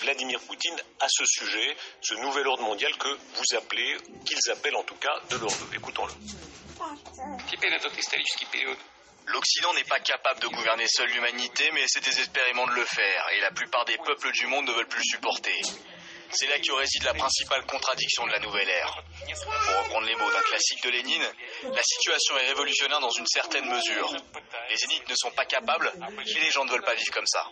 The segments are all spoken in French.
Vladimir Poutine à ce sujet, ce nouvel ordre mondial que vous appelez, qu'ils appellent en tout cas de leur vœu. Écoutons-le. L'Occident n'est pas capable de gouverner seul l'humanité, mais essaie désespérément de le faire, et la plupart des peuples du monde ne veulent plus le supporter. C'est là que réside la principale contradiction de la nouvelle ère. Pour reprendre les mots d'un classique de Lénine, la situation est révolutionnaire dans une certaine mesure. Les élites ne sont pas capables, et les gens ne veulent pas vivre comme ça.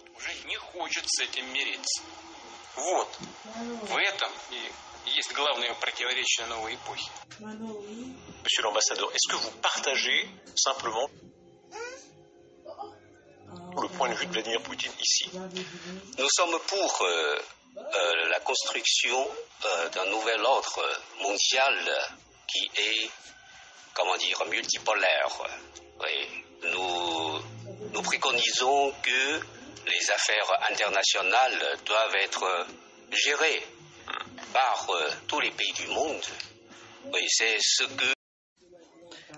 Monsieur l'ambassadeur, est-ce que vous partagez simplement le point de vue de Vladimir Poutine ici? Nous sommes pour la construction d'un nouvel ordre mondial qui est, multipolaire. Oui. Nous préconisons que les affaires internationales doivent être gérées par tous les pays du monde. Oui, c'est ce que...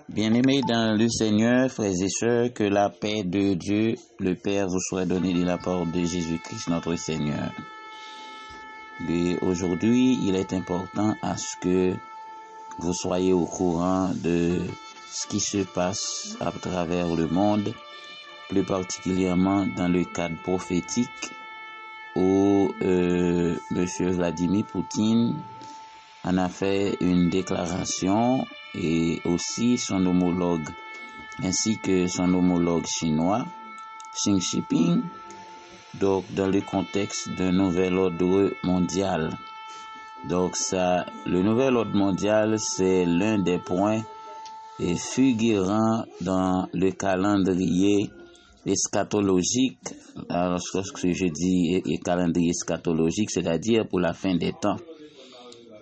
Bien-aimés dans le Seigneur, frères et sœurs, que la paix de Dieu, le Père, vous soit donnée de la part de Jésus-Christ, notre Seigneur. Et aujourd'hui, il est important à ce que vous soyez au courant de ce qui se passe à travers le monde, plus particulièrement dans le cadre prophétique où M. Vladimir Poutine en a fait une déclaration, et aussi son homologue, ainsi que son homologue chinois, Xi Jinping, donc dans le contexte d'un nouvel ordre mondial. Donc ça, le nouvel ordre mondial, c'est l'un des points figurants dans le calendrier eschatologique. Alors, ce que je dis calendrier eschatologique, c'est-à-dire pour la fin des temps.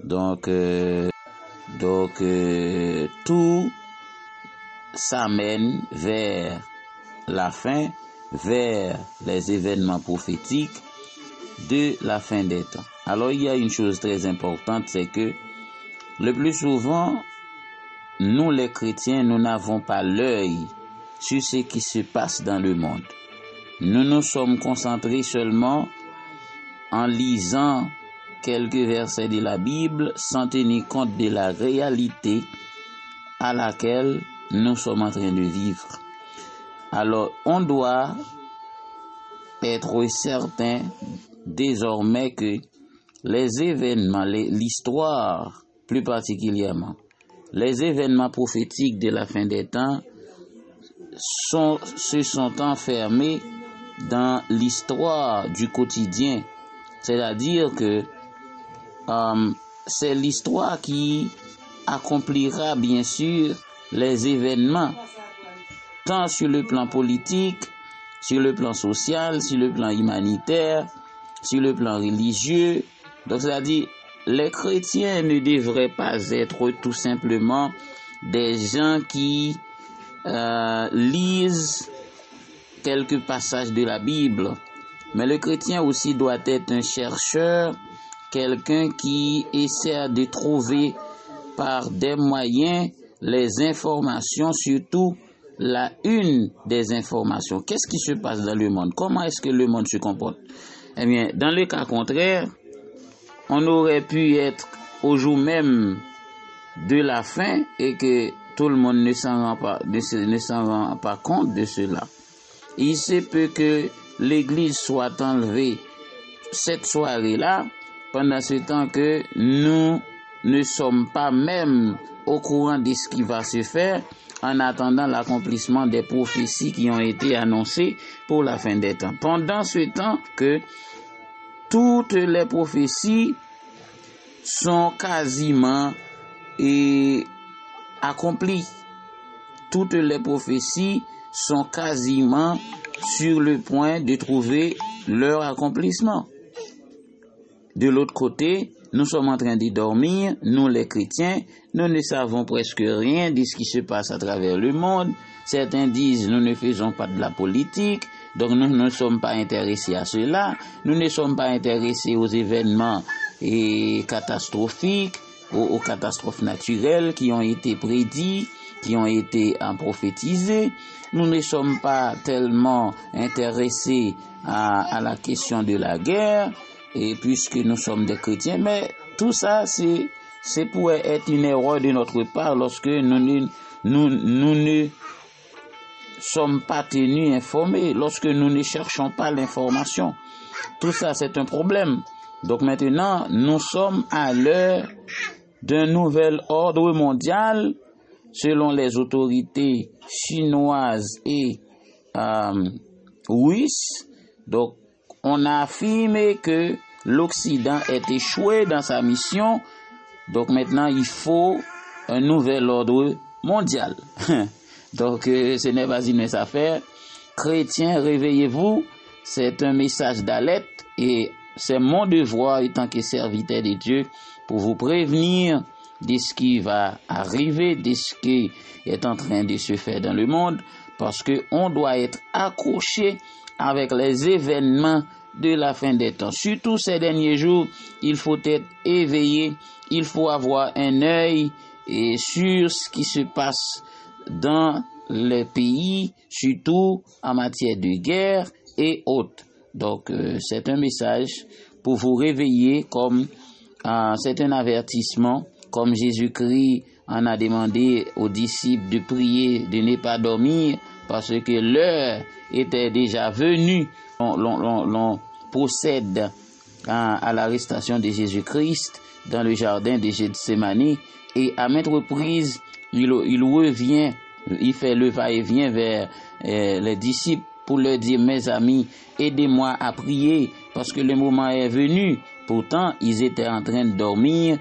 Donc tout s'amène vers la fin, vers les événements prophétiques de la fin des temps. Alors il y a une chose très importante, c'est que le plus souvent, nous les chrétiens, nous n'avons pas l'œil sur ce qui se passe dans le monde. Nous nous sommes concentrés seulement en lisant quelques versets de la Bible sans tenir compte de la réalité à laquelle nous sommes en train de vivre. Alors, on doit être certain désormais que les événements, l'histoire plus particulièrement, les événements prophétiques de la fin des temps se sont enfermés dans l'histoire du quotidien. C'est-à-dire que c'est l'histoire qui accomplira bien sûr les événements, tant sur le plan politique, sur le plan social, sur le plan humanitaire, sur le plan religieux. Donc c'est-à-dire, les chrétiens ne devraient pas être tout simplement des gens qui lisent quelques passages de la Bible. Mais le chrétien aussi doit être un chercheur, quelqu'un qui essaie de trouver par des moyens les informations, surtout la une des informations. Qu'est-ce qui se passe dans le monde? Comment est-ce que le monde se comporte? Eh bien, dans le cas contraire, on aurait pu être au jour même de la fin et que tout le monde ne s'en rend pas compte de cela. Il se peut que l'Église soit enlevée cette soirée-là, pendant ce temps que nous ne sommes pas même au courant de ce qui va se faire, en attendant l'accomplissement des prophéties qui ont été annoncées pour la fin des temps. Pendant ce temps que toutes les prophéties sont quasiment accomplies. Toutes les prophéties sont quasiment sur le point de trouver leur accomplissement. De l'autre côté, nous sommes en train de dormir, nous les chrétiens, nous ne savons presque rien de ce qui se passe à travers le monde. Certains disent nous ne faisons pas de la politique, donc nous ne sommes pas intéressés à cela. Nous ne sommes pas intéressés aux événements catastrophiques, aux catastrophes naturelles qui ont été prédits, qui ont été prophétisés. Nous ne sommes pas tellement intéressés à la question de la guerre. et puisque nous sommes des chrétiens, mais tout ça, c'est pour être une erreur de notre part lorsque nous ne sommes pas tenus informés, lorsque nous ne cherchons pas l'information. Tout ça, c'est un problème. Donc maintenant, nous sommes à l'heure d'un nouvel ordre mondial selon les autorités chinoises et russes. Donc, on a affirmé que l'Occident est échoué dans sa mission. Donc maintenant, il faut un nouvel ordre mondial. Donc, ce n'est pas une affaire. Chrétiens, réveillez-vous. C'est un message d'alerte et c'est mon devoir, en tant que serviteur de Dieu, pour vous prévenir de ce qui va arriver, de ce qui est en train de se faire dans le monde, parce qu'on doit être accroché avec les événements de la fin des temps. Surtout ces derniers jours, il faut être éveillé, il faut avoir un œil sur ce qui se passe dans les pays, surtout en matière de guerre et autres. Donc, c'est un message pour vous réveiller, comme c'est un avertissement, comme Jésus-Christ en a demandé aux disciples de prier, de ne pas dormir, parce que l'heure était déjà venue. L'on procède à l'arrestation de Jésus-Christ dans le jardin de Gethsémani, et à maintes reprises, il revient, il fait le va-et-vient vers les disciples pour leur dire: mes amis, aidez-moi à prier parce que le moment est venu. Pourtant, ils étaient en train de dormir,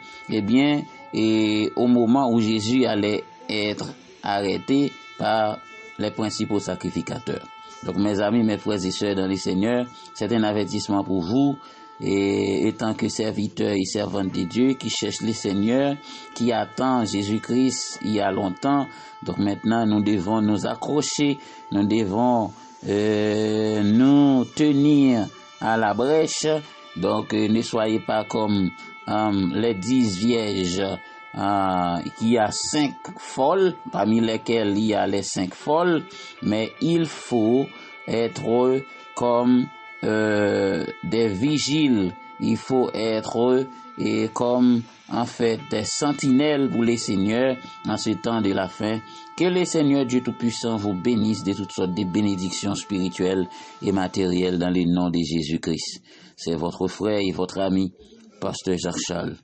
et au moment où Jésus allait être arrêté par les principaux sacrificateurs. Donc, mes amis, mes frères et sœurs dans le Seigneur, c'est un avertissement pour vous, et étant que serviteurs et servantes de Dieu qui cherchent le Seigneur, qui attend Jésus-Christ il y a longtemps. Donc maintenant, nous devons nous accrocher, nous devons nous tenir à la brèche. Donc ne soyez pas comme les 10 vierges qui a 5 folles, parmi lesquelles il y a les 5 folles, mais il faut être comme des vigiles, il faut être comme en fait des sentinelles pour les seigneurs en ce temps de la fin. Que le Seigneur Dieu Tout-Puissant vous bénisse de toutes sortes de bénédictions spirituelles et matérielles dans le nom de Jésus-Christ. C'est votre frère et votre ami, Pasteur Jacques Charles.